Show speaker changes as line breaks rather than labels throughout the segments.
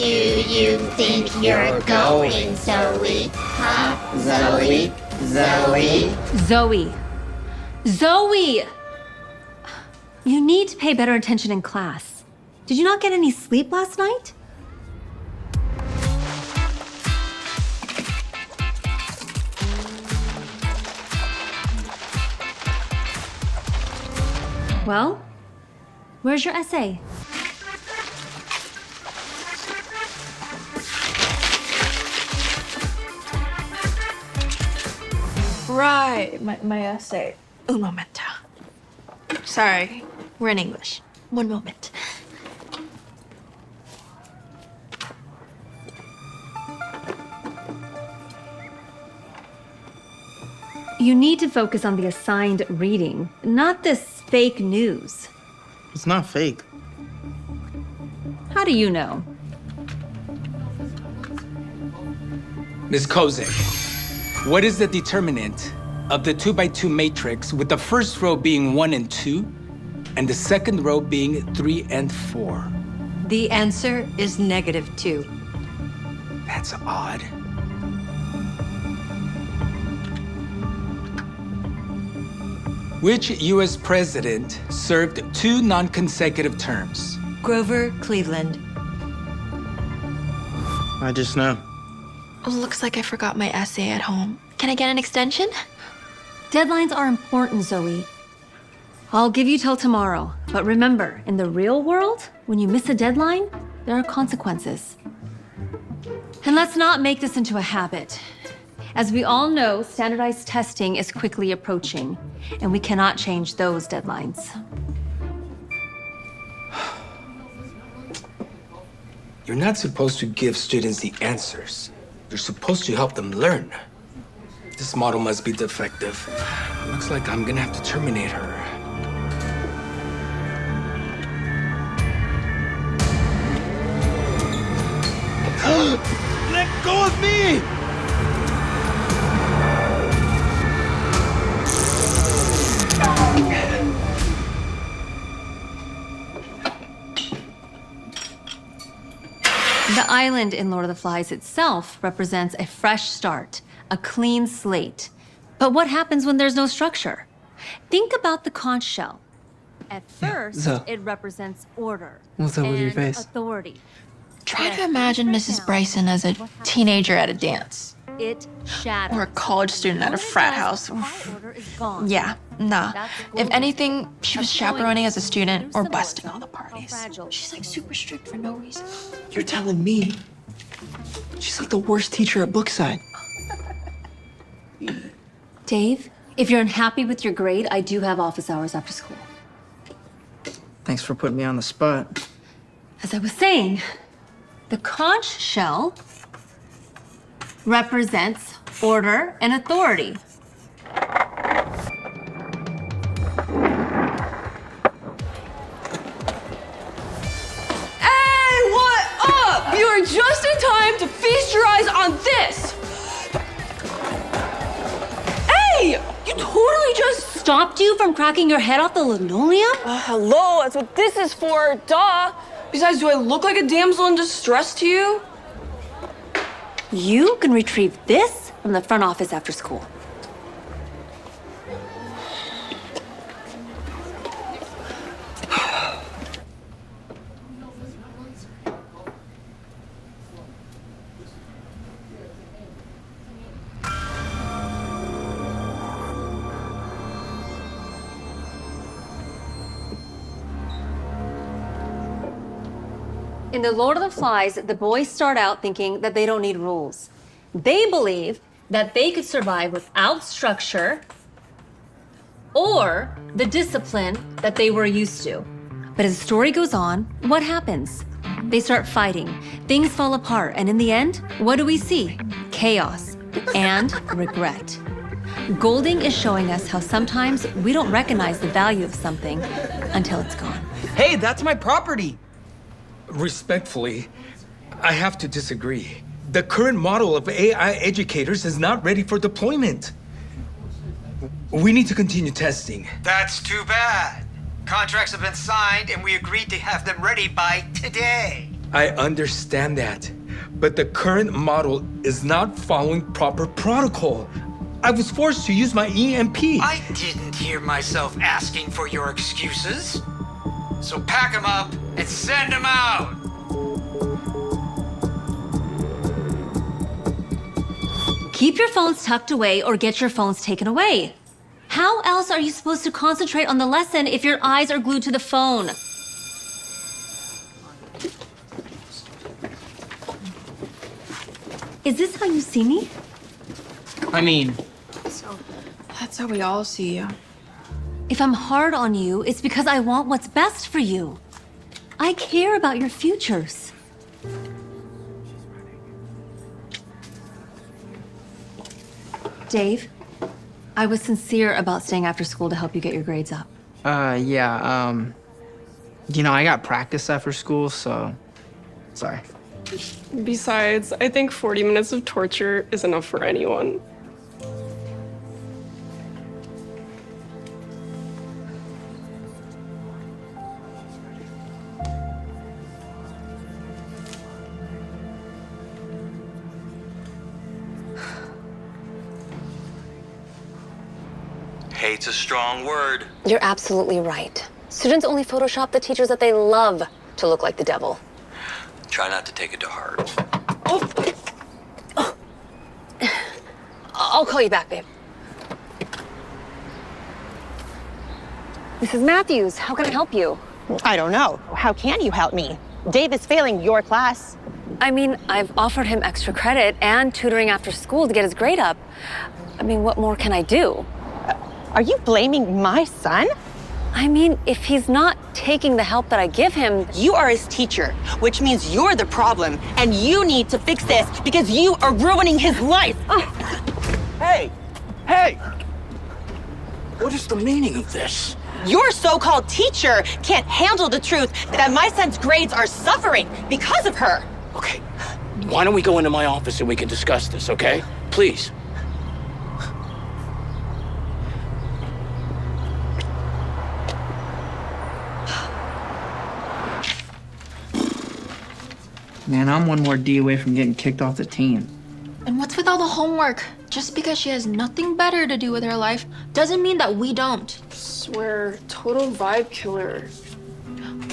you think you're going, Zoe? Huh? Zoe?
Zoe! Zoe! You need to pay better attention in class. Did you not get any sleep last night? Well, where's your essay?
Right, my essay. Un momento. Sorry, we're in English. One moment.
You need to focus on the assigned reading, not this fake news.
It's not fake.
How do you know?
Ms. Kozak, what is the determinant of the 2x2 matrix with the first row being 1 and 2 and the second row being 3 and 4?
The answer is -2.
That's odd. Which U.S. president served 2 non-consecutive terms?
Grover Cleveland.
I just know.
Looks like I forgot my essay at home. Can I get an extension?
Deadlines are important, Zoe. I'll give you till tomorrow. But remember, in the real world, when you miss a deadline, there are consequences. And let's not make this into a habit. As we all know, standardized testing is quickly approaching, and we cannot change those deadlines.
You're not supposed to give students the answers. You're supposed to help them learn. This model must be defective. Looks like I'm gonna have to terminate her. Let go of me!
The island in Lord of the Flies itself represents a fresh start, a clean slate. But what happens when there's no structure? Think about the conch shell. At first,
So-
it represents order
What's up with your
and
face?
authority.
Try to imagine Mrs. Bryson as a teenager at a dance.
It shatters.
Or a college student at a
What it
frat
does,
house.
high order is gone.
Yeah, nah.
That's
If
golden.
anything, she was chaperoning as a student or busting all the
How
parties.
fragile.
She's like super strict for no reason.
You're telling me she's like the worst teacher at Brookside.
Dave, if you're unhappy with your grade, I do have office hours after school.
Thanks for putting me on the spot.
As I was saying, the conch shell represents order and authority.
Hey, what up? You are just in time to feast your eyes on this. Hey, you totally just...
Stopped you from cracking your head off the linoleum?
Hello, that's what this is for, duh. Besides, do I look like a damsel in distress to you?
You can retrieve this from the front office after school. In The Lord of the Flies, the boys start out thinking that they don't need rules. They believe that they could survive without structure or the discipline that they were used to. But as the story goes on, what happens? They start fighting, things fall apart, and in the end, what do we see? Chaos and regret. Golding is showing us how sometimes we don't recognize the value of something until it's gone.
Hey, that's my property.
Respectfully, I have to disagree. The current model of AI educators is not ready for deployment. We need to continue testing.
That's too bad. Contracts have been signed and we agreed to have them ready by today.
I understand that, but the current model is not following proper protocol. I was forced to use my EMP.
I didn't hear myself asking for your excuses. So pack them up and send them out.
Keep your phones tucked away or get your phones taken away. How else are you supposed to concentrate on the lesson if your eyes are glued to the phone? Is this how you see me?
I mean,
So that's how we all see you.
If I'm hard on you, it's because I want what's best for you. I care about your futures. Dave, I was sincere about staying after school to help you get your grades up.
yeah, you know, I got practice after school, so sorry.
Besides, I think 40 minutes of torture is enough for anyone.
Hate's a strong word.
You're absolutely right. Students only Photoshop the teachers that they love to look like the devil.
Try not to take it to heart.
I'll call you back, babe. Mrs. Matthews, how can I help you?
I don't know. How can you help me? Dave is failing your class.
I mean, I've offered him extra credit and tutoring after school to get his grade up. I mean, what more can I do?
Are you blaming my son?
I mean, if he's not taking the help that I give him...
You are his teacher, which means you're the problem, and you need to fix this because you are ruining his life.
Hey! Hey! What is the meaning of this?
Your so-called teacher can't handle the truth that my son's grades are suffering because of her.
Okay, why don't we go into my office and we can discuss this, okay? Please.
Man, I'm one more D away from getting kicked off the team.
And what's with all the homework? Just because she has nothing better to do with her life doesn't mean that we don't.
Swear, total vibe killer.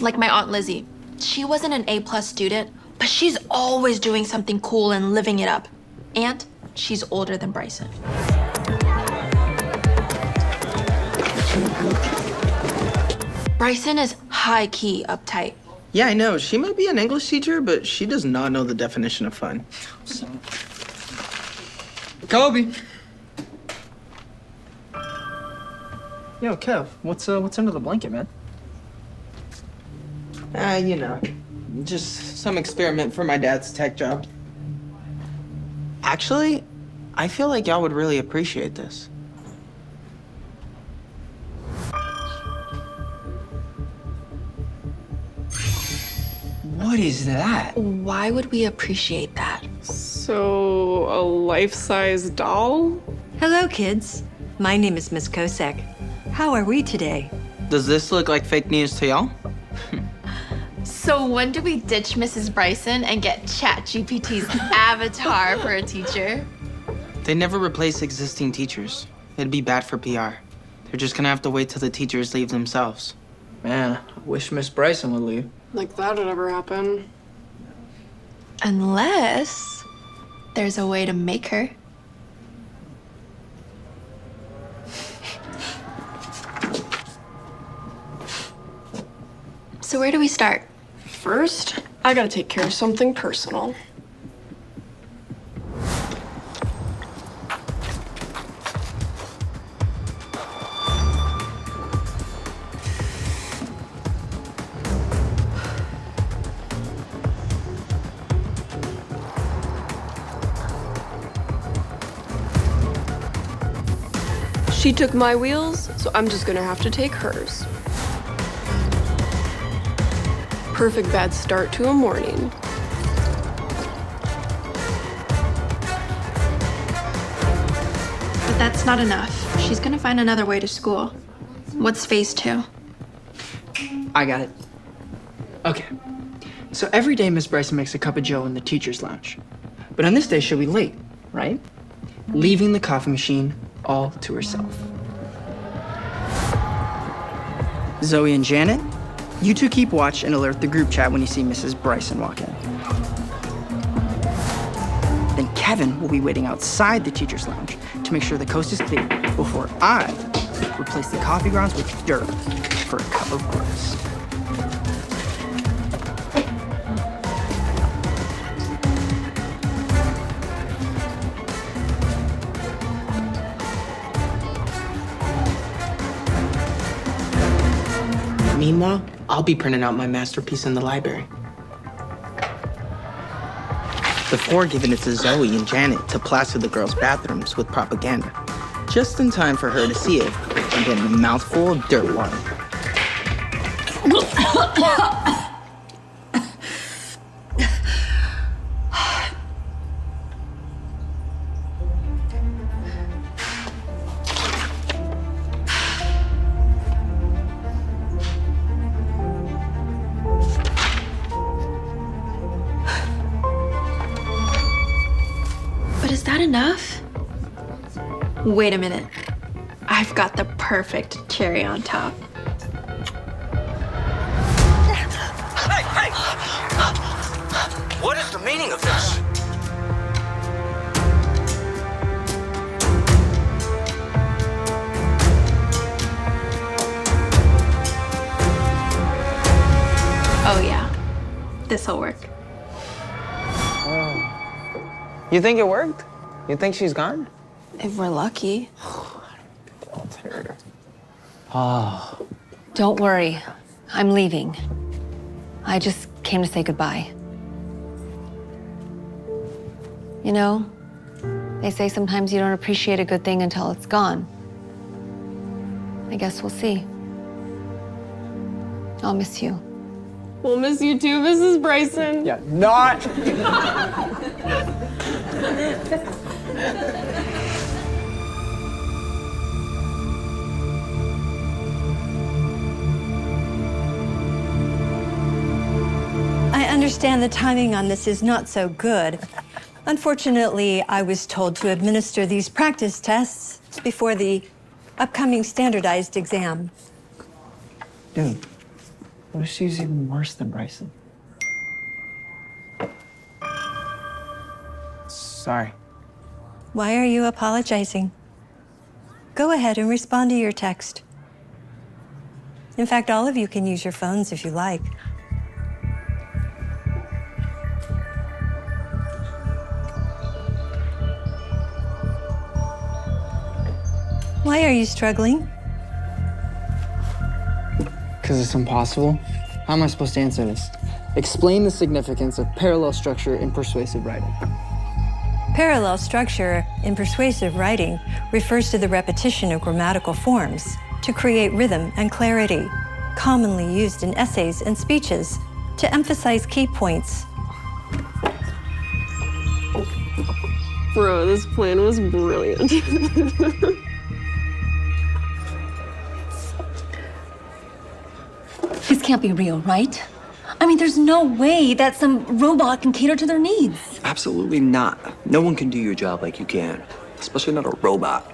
Like my Aunt Lizzie. She wasn't an A+ student, but she's always doing something cool and living it up. And she's older than Bryson. Bryson is high-key uptight.
Yeah, I know. She might be an English teacher, but she does not know the definition of fun. Kobe. Yo, Kev, what's under the blanket, man? You know, just some experiment for my dad's tech job. Actually, I feel like y'all would really appreciate this. What is that?
Why would we appreciate that?
So, a life-size doll?
Hello, kids. My name is Miss Kosek. How are we today?
Does this look like fake news to y'all?
So when do we ditch Mrs. Bryson and get ChatGPT's avatar for a teacher?
They never replace existing teachers. It'd be bad for PR. They're just gonna have to wait till the teachers leave themselves. Man, I wish Miss Bryson would leave.
Like that'd ever happen.
Unless there's a way to make her. So where do we start?
First, I gotta take care of something personal. She took my wheels, so I'm just gonna have to take hers. Perfect bad start to a morning.
But that's not enough. She's gonna find another way to school. What's phase 2?
I got it. Okay. So every day, Miss Bryson makes a cup of joe in the teacher's lounge. But on this day, she'll be late, right? Leaving the coffee machine all to herself. Zoe and Janet, you two keep watch and alert the group chat when you see Mrs. Bryson walk in. Then Kevin will be waiting outside the teacher's lounge to make sure the coast is clear before I replace the coffee grounds with dirt for a cup of gross. Meanwhile, I'll be printing out my masterpiece in the library. Before giving it to Zoe and Janet to plaster the girls' bathrooms with propaganda. Just in time for her to see it and get a mouthful of dirt water.
Is that enough? Wait a minute. I've got the perfect cherry on top.
Hey, hey! What is the meaning of this?
Oh yeah, this'll work.
You think it worked? You think she's gone?
If we're lucky.
Don't worry. I'm leaving. I just came to say goodbye. You know, they say sometimes you don't appreciate a good thing until it's gone. I guess we'll see. I'll miss you.
We'll miss you too, Mrs. Bryson.
Yeah, not.
I understand the timing on this is not so good. Unfortunately, I was told to administer these practice tests before the upcoming standardized exam.
Dude, what if she's even worse than Bryson?
Sorry.
Why are you apologizing? Go ahead and respond to your text. In fact, all of you can use your phones if you like. Why are you struggling?
Because it's impossible. How am I supposed to answer this? Explain the significance of parallel structure in persuasive writing.
Parallel structure in persuasive writing refers to the repetition of grammatical forms to create rhythm and clarity, commonly used in essays and speeches to emphasize key points.
Bro, this plan was brilliant.
This can't be real, right? I mean, there's no way that some robot can cater to their needs.
Absolutely not. No one can do your job like you can, especially not a robot.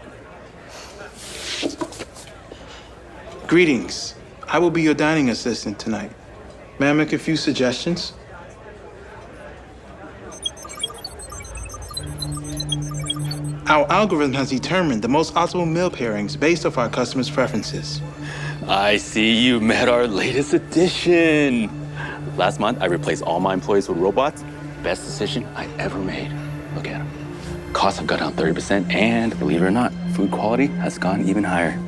Greetings. I will be your dining assistant tonight. May I make a few suggestions? Our algorithm has determined the most optimal meal pairings based off our customers' preferences.
I see you met our latest addition. Last month, I replaced all my employees with robots. Best decision I ever made. Look at them. Costs have gone down 30%, and believe it or not, food quality has gone even higher.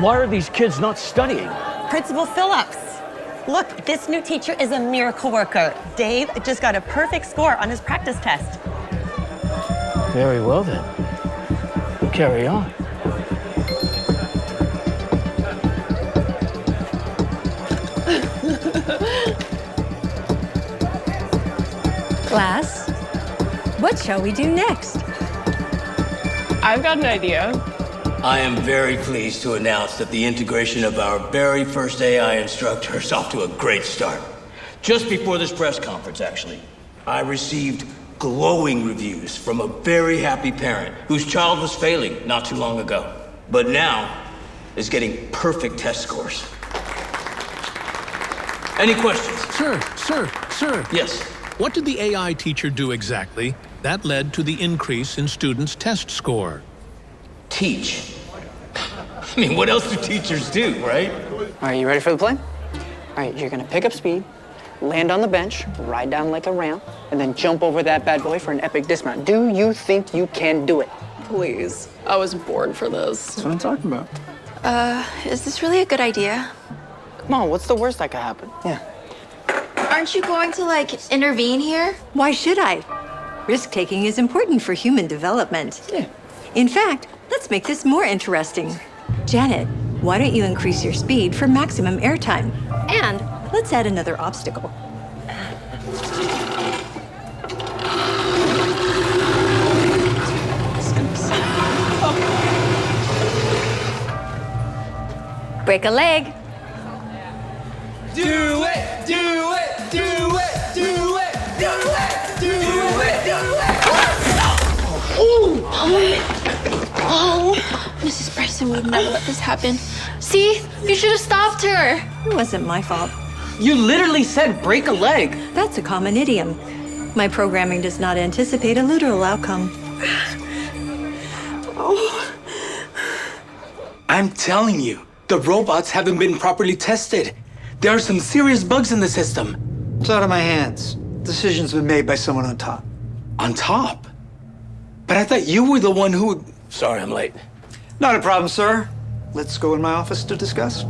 Why are these kids not studying?
Principal Phillips. Look, this new teacher is a miracle worker. Dave just got a perfect score on his practice test.
Very well then. Carry on.
Class, what shall we do next?
I've got an idea.
I am very pleased to announce that the integration of our very first AI instructor is off to a great start. Just before this press conference, actually, I received glowing reviews from a very happy parent whose child was failing not too long ago, but now is getting perfect test scores. Any questions?
Sir.
Yes.
What did the AI teacher do exactly that led to the increase in students' test score?
Teach. I mean, what else do teachers do, right?
All right, you ready for the play? All right, you're gonna pick up speed, land on the bench, ride down like a ramp, and then jump over that bad boy for an epic dismount. Do you think you can do it?
Please. I was born for this.
That's what I'm talking about.
Is this really a good idea?
Come on, what's the worst that could happen? Yeah.
Aren't you going to, like, intervene here?
Why should I? Risk-taking is important for human development.
Yeah.
In fact, let's make this more interesting. Janet, why don't you increase your speed for maximum airtime? And let's add another obstacle. Break a leg.
Do it! Do it! Do it! Do it! Do it! Do it! Do it!
Oh, Mrs. Bryson would never let this happen. See? You should have stopped her.
It wasn't my fault.
You literally said break a leg.
That's a common idiom. My programming does not anticipate a literal outcome.
I'm telling you, the robots haven't been properly tested. There are some serious bugs in the system.
It's out of my hands. Decision's been made by someone on top.
On top? But I thought you were the one who...
Sorry, I'm late.
Not a problem, sir. Let's go in my office to discuss.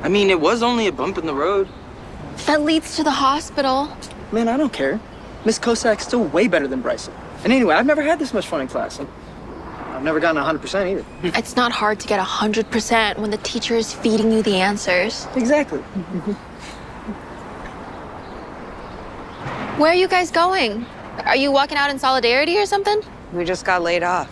I mean, it was only a bump in the road.
That leads to the hospital.
Man, I don't care. Miss Kosak's still way better than Bryson. And anyway, I've never had this much fun in class. And I've never gotten 100% either.
It's not hard to get 100% when the teacher is feeding you the answers.
Exactly.
Where are you guys going? Are you walking out in solidarity or something?
We just got laid off.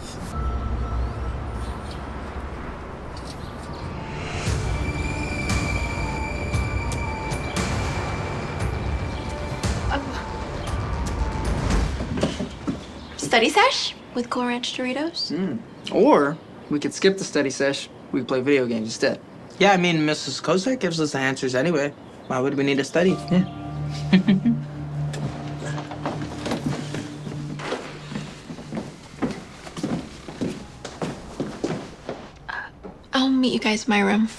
Study sesh with Cool Ranch Doritos?
Or we could skip the study sesh. We could play video games instead.
Yeah, I mean, Mrs. Kozak gives us the answers anyway. Why would we need to study?
Yeah.
I'll meet you guys in my room.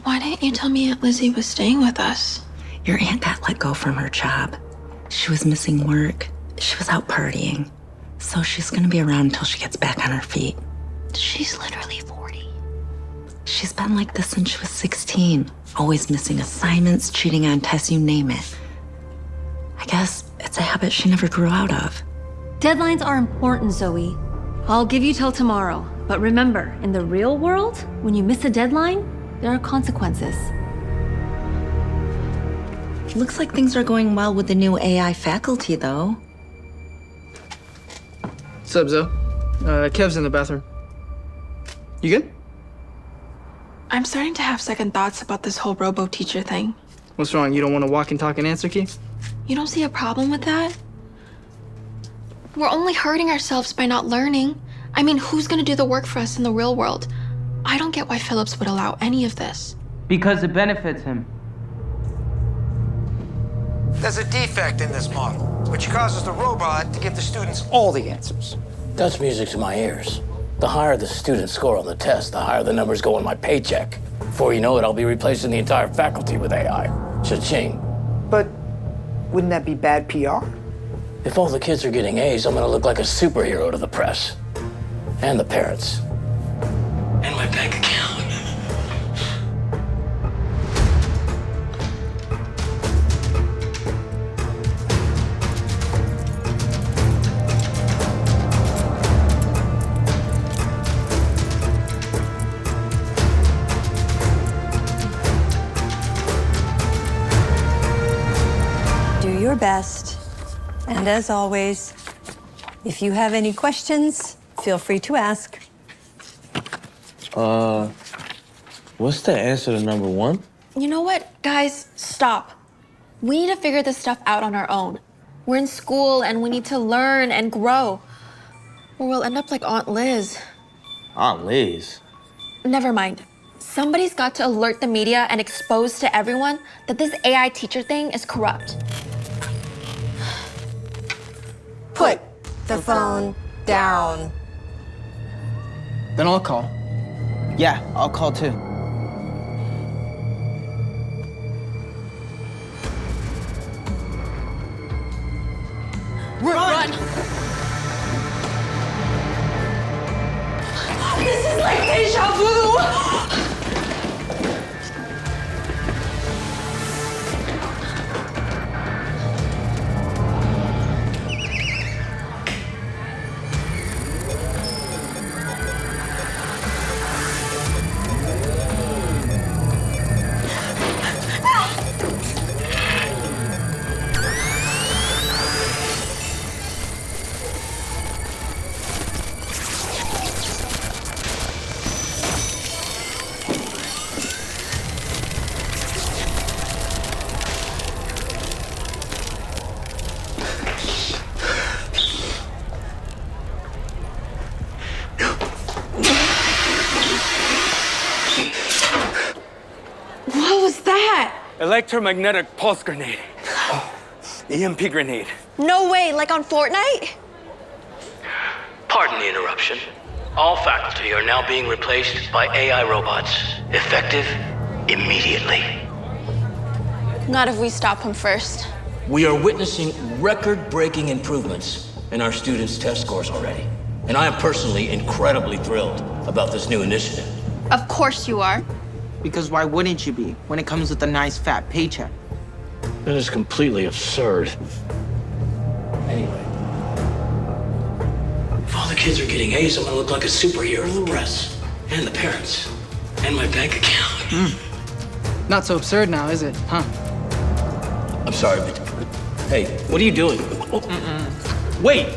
Why didn't you tell me Aunt Lizzie was staying with us?
Your aunt got let go from her job. She was missing work. She was out partying. So she's gonna be around until she gets back on her feet.
She's literally 40.
She's been like this since she was 16. Always missing assignments, cheating on tests, you name it. I guess it's a habit she never grew out of.
Deadlines are important, Zoe. I'll give you till tomorrow. But remember, in the real world, when you miss a deadline, there are consequences.
Looks like things are going well with the new AI faculty, though.
What's up, Zoe? Kev's in the bathroom. You good?
I'm starting to have second thoughts about this whole robo-teacher thing.
What's wrong? You don't want a walk and talk and answer key?
You don't see a problem with that? We're only hurting ourselves by not learning. I mean, who's gonna do the work for us in the real world? I don't get why Phillips would allow any of this.
Because it benefits him.
There's a defect in this model, which causes the robot to give the students all the answers.
That's music to my ears. The higher the student score on the test, the higher the numbers go in my paycheck. Before you know it, I'll be replacing the entire faculty with AI. Cha-ching.
But wouldn't that be bad PR?
If all the kids are getting A's, I'm gonna look like a superhero to the press. And the parents. And my bank account.
your best. And as always, if you have any questions, feel free to ask.
What's the answer to number 1?
You know what? Guys, stop. We need to figure this stuff out on our own. We're in school and we need to learn and grow. Or we'll end up like Aunt Liz.
Aunt Liz?
Never mind. Somebody's got to alert the media and expose to everyone that this AI teacher thing is corrupt.
Put the phone down.
Then I'll call. Yeah, I'll call too.
Run! This is like deja vu!
Electromagnetic pulse grenade. EMP grenade.
No way, like on Fortnite?
Pardon the interruption. All faculty are now being replaced by AI robots. Effective immediately.
Not if we stop him first.
We are witnessing record-breaking improvements in our students' test scores already. And I am personally incredibly thrilled about this new initiative.
Of course you are.
Because why wouldn't you be when it comes with a nice fat paycheck?
That is completely absurd. Anyway. If all the kids are getting A's, I'm gonna look like a superhero to the press. And the parents. And my bank account.
Not so absurd now, is it, huh?
I'm sorry, but... Hey, what are you doing? Wait!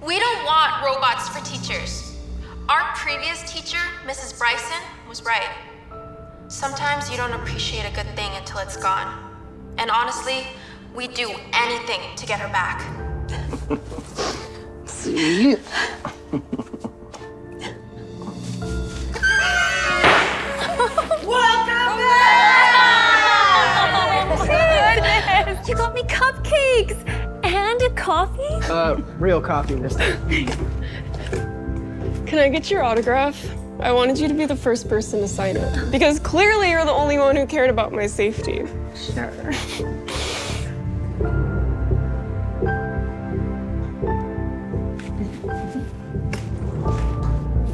We don't want robots for teachers. Our previous teacher, Mrs. Bryson, was right. Sometimes you don't appreciate a good thing until it's gone. And honestly, we'd do anything to get her back.
See?
Welcome back! You got me cupcakes and a coffee?
Real coffee this time.
Can I get your autograph? I wanted you to be the first person to sign it. Because clearly you're the only one who cared about my safety.
Sure.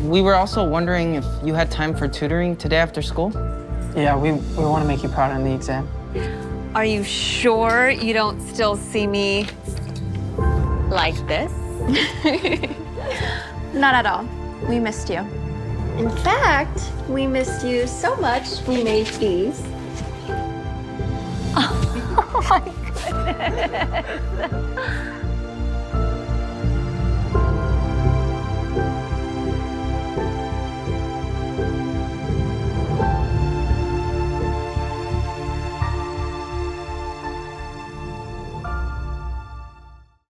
We were also wondering if you had time for tutoring today after school? Yeah, we want to make you proud on the exam.
Are you sure you don't still see me like this?
Not at all. We missed you. In fact, we missed you so much, we made these.
Oh my goodness.